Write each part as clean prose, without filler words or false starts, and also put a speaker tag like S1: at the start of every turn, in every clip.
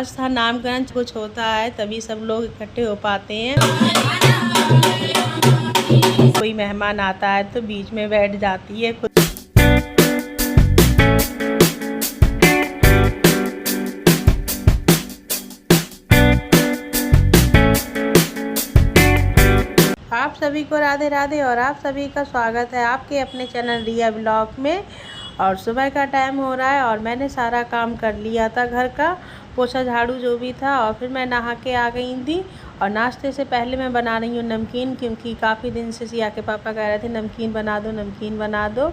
S1: आज था नामकरण, कुछ होता है तभी सब लोग इकट्ठे हो पाते हैं। कोई मेहमान आता है तो बीच में बैठ जाती है। आप सभी को राधे राधे और आप सभी का स्वागत है आपके अपने चैनल रिया ब्लॉग में। और सुबह का टाइम हो रहा है और मैंने सारा काम कर लिया था, घर का पोछा झाड़ू जो भी था, और फिर मैं नहा के आ गई थी। और नाश्ते से पहले मैं बना रही हूँ नमकीन, क्योंकि काफ़ी दिन से सिया के पापा कह रहे थे नमकीन बना दो नमकीन बना दो,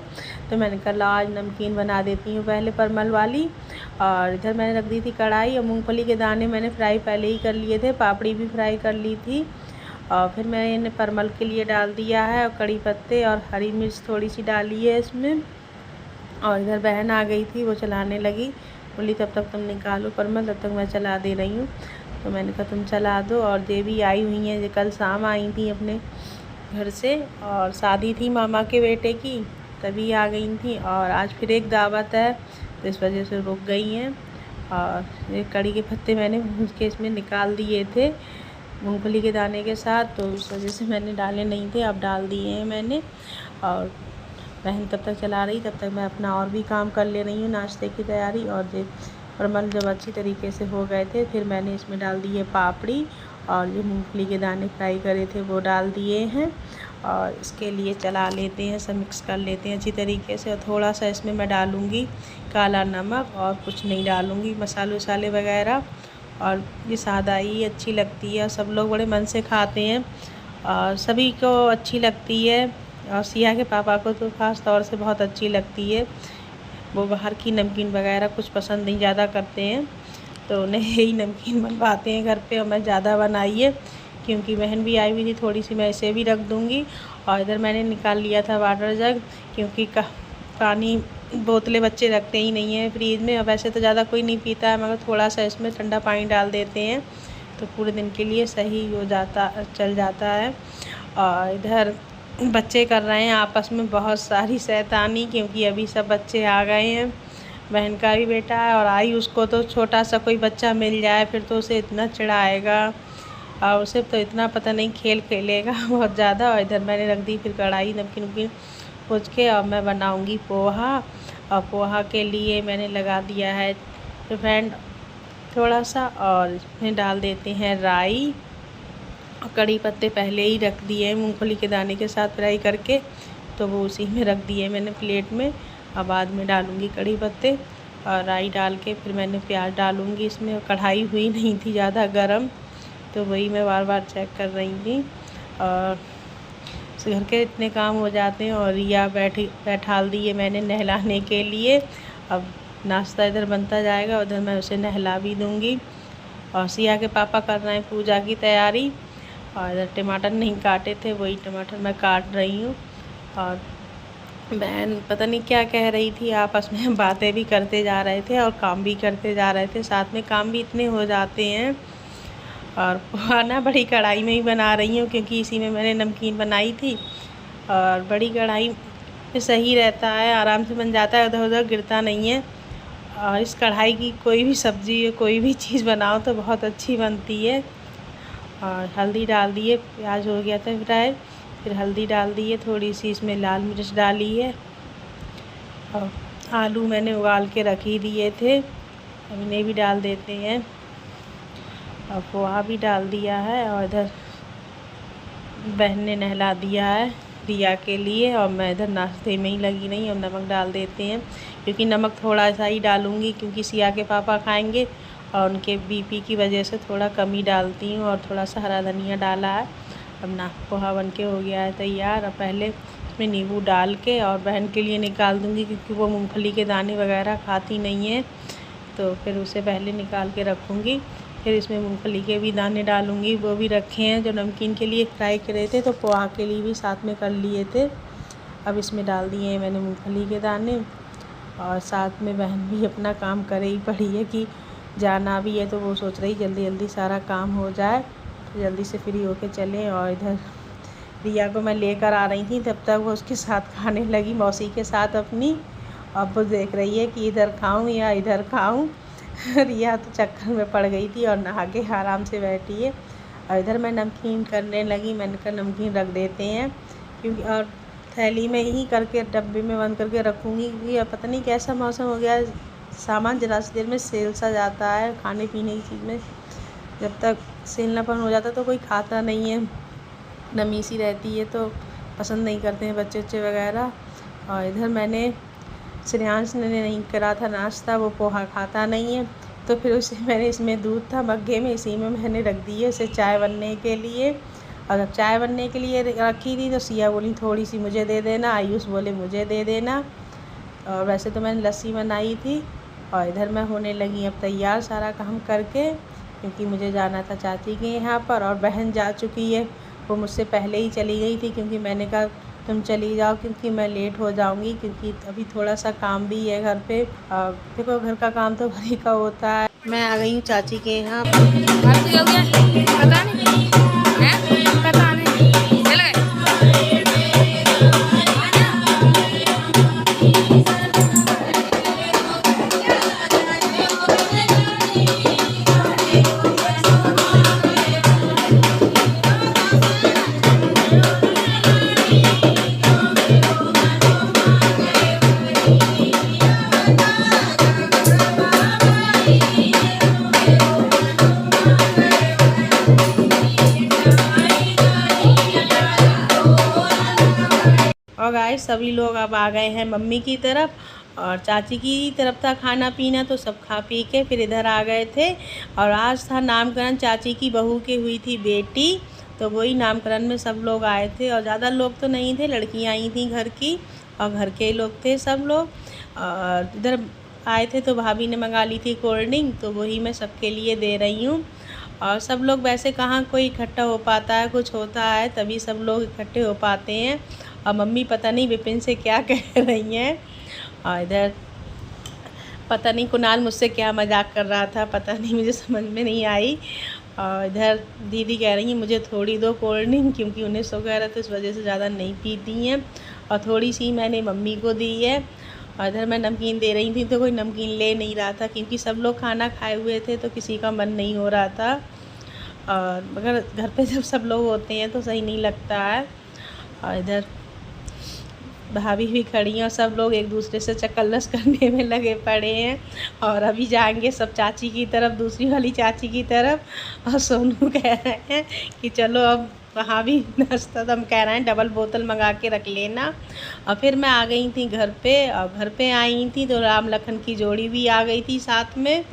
S1: तो मैंने कहा आज नमकीन बना देती हूँ पहले परमल वाली। और इधर मैंने रख दी थी कढ़ाई और मूँगफली के दाने मैंने फ्राई पहले ही कर लिए थे, पापड़ी भी फ्राई कर ली थी। और फिर मैंने परमल के लिए डाल दिया है और कड़ी पत्ते और हरी मिर्च थोड़ी सी डाली है इसमें। और इधर बहन आ गई थी, वो चलाने लगी, बोली तब तक तुम निकालो परमल, तब तक मैं चला दे रही हूँ। तो मैंने कहा तुम चला दो। और देवी आई हुई हैं, जो कल शाम आई थी अपने घर से, और शादी थी मामा के बेटे की, तभी आ गई थी। और आज फिर एक दावत है तो इस वजह से रुक गई हैं। और ये कड़ी के पत्ते मैंने भून के इसमें निकाल दिए थे मूंगफली के दाने के साथ, तो उस वजह से मैंने डाले नहीं थे, अब डाल दिए हैं मैंने। और बहन तब तक चला रही, तब तक मैं अपना और भी काम कर ले रही हूँ, नाश्ते की तैयारी। और परमल जब अच्छी तरीके से हो गए थे, फिर मैंने इसमें डाल दिए पापड़ी और जो मूंगफली के दाने फ्राई करे थे वो डाल दिए हैं। और इसके लिए चला लेते हैं, सब मिक्स कर लेते हैं अच्छी तरीके से। और थोड़ा सा इसमें मैं डालूँगी काला नमक, और कुछ नहीं डालूँगी मसाले वसाले वगैरह। और ये सादा ही अच्छी लगती है, सब लोग बड़े मन से खाते हैं और सभी को अच्छी लगती है। और सिया के पापा को तो ख़ास तौर से बहुत अच्छी लगती है, वो बाहर की नमकीन वगैरह कुछ पसंद नहीं ज़्यादा करते हैं, तो उन्हें यही नमकीन बनवाते हैं घर पे। और मैं ज़्यादा बनाई है क्योंकि बहन भी आई हुई थी थोड़ी सी, मैं इसे भी रख दूँगी। और इधर मैंने निकाल लिया था वाटर जग, क्योंकि पानी बोतलें बच्चे रखते ही नहीं हैं फ्रीज में, और वैसे तो ज़्यादा कोई नहीं पीता है, मगर थोड़ा सा इसमें ठंडा पानी डाल देते हैं तो पूरे दिन के लिए सही हो जाता, चल जाता है। और इधर बच्चे कर रहे हैं आपस में बहुत सारी शैतानी, क्योंकि अभी सब बच्चे आ गए हैं, बहन का भी बेटा है। और आई उसको तो छोटा सा कोई बच्चा मिल जाए फिर तो उसे इतना चिढ़ाएगा, और उसे तो इतना पता नहीं खेल खेलेगा बहुत ज़्यादा। और इधर मैंने रख दी फिर कढ़ाई नमकीन वमकीन पूछ के, और मैं बनाऊंगी पोहा। और पोहा के लिए मैंने लगा दिया है रिफाइंड थोड़ा सा, और इसमें डाल देते हैं राई। और कड़ी पत्ते पहले ही रख दिए मूंगफली के दाने के साथ फ्राई करके, तो वो उसी में रख दिए मैंने प्लेट में। और बाद में डालूँगी कड़ी पत्ते और राई डाल के फिर मैंने प्याज डालूँगी इसमें। कढ़ाई हुई नहीं थी ज़्यादा गरम, तो वही मैं बार बार चेक कर रही थी। और घर के इतने काम हो जाते हैं। और रिया बैठाल दी है मैंने नहलाने के लिए। अब नाश्ता इधर बनता जाएगा, उधर मैं उसे नहला भी दूँगी। और सिया के पापा कर रहे हैं पूजा की तैयारी। और इधर टमाटर नहीं काटे थे, वही टमाटर मैं काट रही हूँ। और बहन पता नहीं क्या कह रही थी, आपस में बातें भी करते जा रहे थे और काम भी करते जा रहे थे, साथ में काम भी इतने हो जाते हैं। और पोहा ना बड़ी कढ़ाई में ही बना रही हूँ, क्योंकि इसी में मैंने नमकीन बनाई थी। और बड़ी कढ़ाई में सही रहता है, आराम से बन जाता है, उधर उधर गिरता नहीं है। और इस कढ़ाई की कोई भी सब्ज़ी या कोई भी चीज़ बनाओ तो बहुत अच्छी बनती है। और हल्दी डाल दिए, प्याज हो गया था फ्राई, फिर हल्दी डाल दी है, थोड़ी सी इसमें लाल मिर्च डाली है। और आलू मैंने उबाल के रख ही दिए थे, अब इन्हें भी डाल देते हैं। और पोहा भी डाल दिया है। और इधर बहन ने नहला दिया है रिया के लिए, और मैं इधर नाश्ते में ही लगी नहीं। और नमक डाल देते हैं, क्योंकि नमक थोड़ा सा ही डालूँगी, क्योंकि सिया के पापा खाएंगे और उनके बीपी की वजह से थोड़ा कम ही डालती हूँ। और थोड़ा सा हरा धनिया डाला है। अब ना पोहा बन के हो गया है तैयार। अब पहले इसमें नींबू डाल के और बहन के लिए निकाल दूँगी, क्योंकि वो मूंगफली के दाने वगैरह खाती नहीं है, तो फिर उसे पहले निकाल के रखूँगी। फिर इसमें मूंगफली के भी दाने डालूँगी, वो भी रखे हैं जो नमकीन के लिए फ्राई करे थे, तो पोहा के लिए भी साथ में कर लिए थे। अब इसमें डाल दिए हैं मैंने मूंगफली के दाने। और साथ में बहन भी अपना काम करे ही पड़ी है, कि जाना भी है, तो वो सोच रही जल्दी जल्दी सारा काम हो जाए, तो जल्दी से फ्री होके चलें। और इधर रिया को मैं लेकर आ रही थी, तब तक वो उसके साथ खाने लगी, मौसी के साथ अपनी। अब वो देख रही है कि इधर खाऊं या इधर खाऊं रिया तो चक्कर में पड़ गई थी और नहा के आराम से बैठी है। और इधर मैं नमकीन करने लगी। मैंने कहा नमकीन रख देते हैं, क्योंकि और थैली में ही करके डब्बे में बंद करके रखूँगी, क्योंकि अब पता नहीं कैसा मौसम हो गया है, सामान ज़रा सी देर में सेल सा जाता है। खाने पीने की चीज़ में जब तक सेलनापन हो जाता है तो कोई खाता नहीं है, नमी सी रहती है तो पसंद नहीं करते हैं बच्चे वगैरह। और इधर मैंने श्रेयांश ने नहीं करा था नाश्ता, वो पोहा खाता नहीं है, तो फिर उसे मैंने इसमें दूध था मग्गे में, इसी में मैंने रख दी है उसे चाय बनने के लिए। और जब चाय बनने के लिए रखी थी तो सिया बोली थोड़ी सी मुझे दे देना, आयुष बोले मुझे दे देना। और वैसे तो मैंने लस्सी बनाई थी। और इधर मैं होने लगी अब तैयार सारा काम करके, क्योंकि मुझे जाना था चाची के यहाँ पर। और बहन जा चुकी है, वो मुझसे पहले ही चली गई थी, क्योंकि मैंने कहा तुम चली जाओ क्योंकि मैं लेट हो जाऊंगी, क्योंकि अभी थोड़ा सा काम भी है घर पे। देखो घर का काम तो भरी का होता है। मैं आ गई हूँ चाची के यहाँ। और गाइस सभी लोग अब आ गए हैं मम्मी की तरफ, और चाची की तरफ था खाना पीना, तो सब खा पी के फिर इधर आ गए थे। और आज था नामकरण, चाची की बहू की हुई थी बेटी, तो वही नामकरण में सब लोग आए थे। और ज़्यादा लोग तो नहीं थे, लड़कियां आई थी घर की और घर के लोग थे सब लोग। और इधर आए थे तो भाभी ने मंगा ली थी कोल्ड ड्रिंक, तो वही मैं सबके लिए दे रही हूँ। और सब लोग वैसे कहाँ कोई इकट्ठा हो पाता है, कुछ होता है तभी सब लोग इकट्ठे हो पाते हैं। और मम्मी पता नहीं विपिन से क्या कह रही हैं। और इधर पता नहीं कुणाल मुझसे क्या मजाक कर रहा था, पता नहीं, मुझे समझ में नहीं आई। और इधर दीदी कह रही हैं मुझे थोड़ी दो कोल्ड ड्रिंक, क्योंकि उन्हें शुगर है तो इस वजह से ज़्यादा नहीं पीती हैं। और थोड़ी सी मैंने मम्मी को दी है। और इधर मैं नमकीन दे रही थी तो कोई नमकीन ले नहीं रहा था, क्योंकि सब लोग खाना खाए हुए थे तो किसी का मन नहीं हो रहा था। और मगर घर पे जब सब लोग होते हैं तो सही नहीं लगता है। और इधर भाभी भी खड़ी हैं और सब लोग एक दूसरे से चक्करलस करने में लगे पड़े हैं। और अभी जाएंगे सब चाची की तरफ, दूसरी वाली चाची की तरफ। और सोनू कह रहे हैं कि चलो अब वहाँ भी नाश्ता, तो हम कह रहे हैं डबल बोतल मंगा के रख लेना। और फिर मैं आ गई थी घर पे, और घर पे आई थी तो राम लखन की जोड़ी भी आ गई थी साथ में।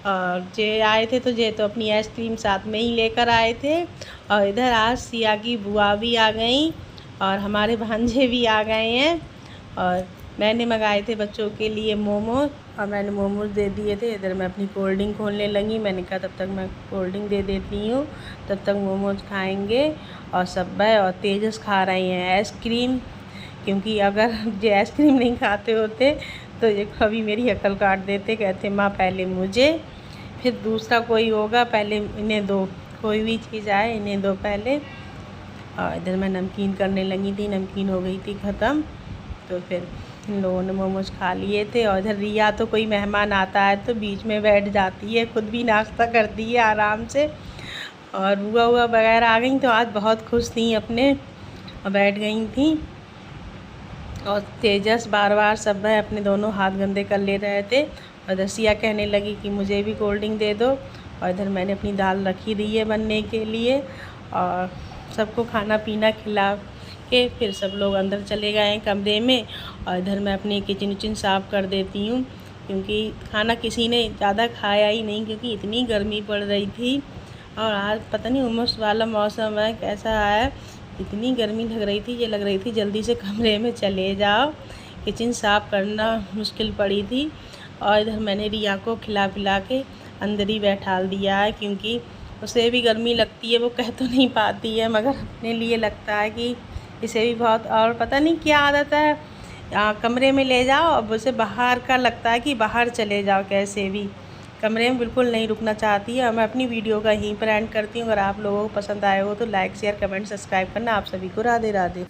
S1: और जे आए थे तो जे तो अपनी आइसक्रीम साथ में ही लेकर आए थे। और इधर आज सिया की बुआ भी आ गई और हमारे भांजे भी आ गए हैं। और मैंने मंगाए थे बच्चों के लिए मोमोज, और मैंने मोमोज दे दिए थे। इधर मैं अपनी कोल्ड ड्रिंक खोलने लगी, मैंने कहा तब तक मैं कोल्ड ड्रिंक दे देती हूँ, तब तक मोमोज खाएंगे। और सब्बा और तेजस खा रही हैं आइसक्रीम, क्योंकि अगर ये आइसक्रीम नहीं खाते होते तो ये कभी मेरी अकल काट देते, कहते माँ पहले मुझे फिर दूसरा कोई होगा, पहले इन्हें दो, कोई भी चीज़ आए इन्हें दो पहले। और इधर मैं नमकीन करने लगी थी, नमकीन हो गई थी ख़त्म, तो फिर इन लोगों ने मोमोज खा लिए थे। और इधर रिया तो कोई मेहमान आता है तो बीच में बैठ जाती है, खुद भी नाश्ता करती है आराम से। और बुआ वगैरह आ गई तो आज बहुत खुश थी अपने, और बैठ गई थी। और तेजस बार बार सब अपने दोनों हाथ गंदे कर ले रहे थे। और दसिया कहने लगी कि मुझे भी कोल्ड ड्रिंक दे दो। और इधर मैंने अपनी दाल रखी दी है बनने के लिए, और सबको खाना पीना खिला के फिर सब लोग अंदर चले गए हैं कमरे में। और इधर मैं अपनी किचन विचन साफ़ कर देती हूँ, क्योंकि खाना किसी ने ज़्यादा खाया ही नहीं, क्योंकि इतनी गर्मी पड़ रही थी। और आज पता नहीं उमस वाला मौसम है कैसा है, इतनी गर्मी लग रही थी, ये लग रही थी जल्दी से कमरे में चले जाओ, किचन साफ़ करना मुश्किल पड़ी थी। और इधर मैंने रिया को खिला पिला के अंदर ही बैठा दिया है, क्योंकि उसे भी गर्मी लगती है, वो कह तो नहीं पाती है, मगर अपने लिए लगता है कि इसे भी बहुत, और पता नहीं क्या आदत है, कमरे में ले जाओ, अब उसे बाहर का लगता है कि बाहर चले जाओ, कैसे भी कमरे में बिल्कुल नहीं रुकना चाहती है। मैं अपनी वीडियो का यहीं पर एंड करती हूँ। अगर आप लोगों को पसंद आए हो तो लाइक शेयर कमेंट सब्सक्राइब करना। आप सभी को राधे राधे।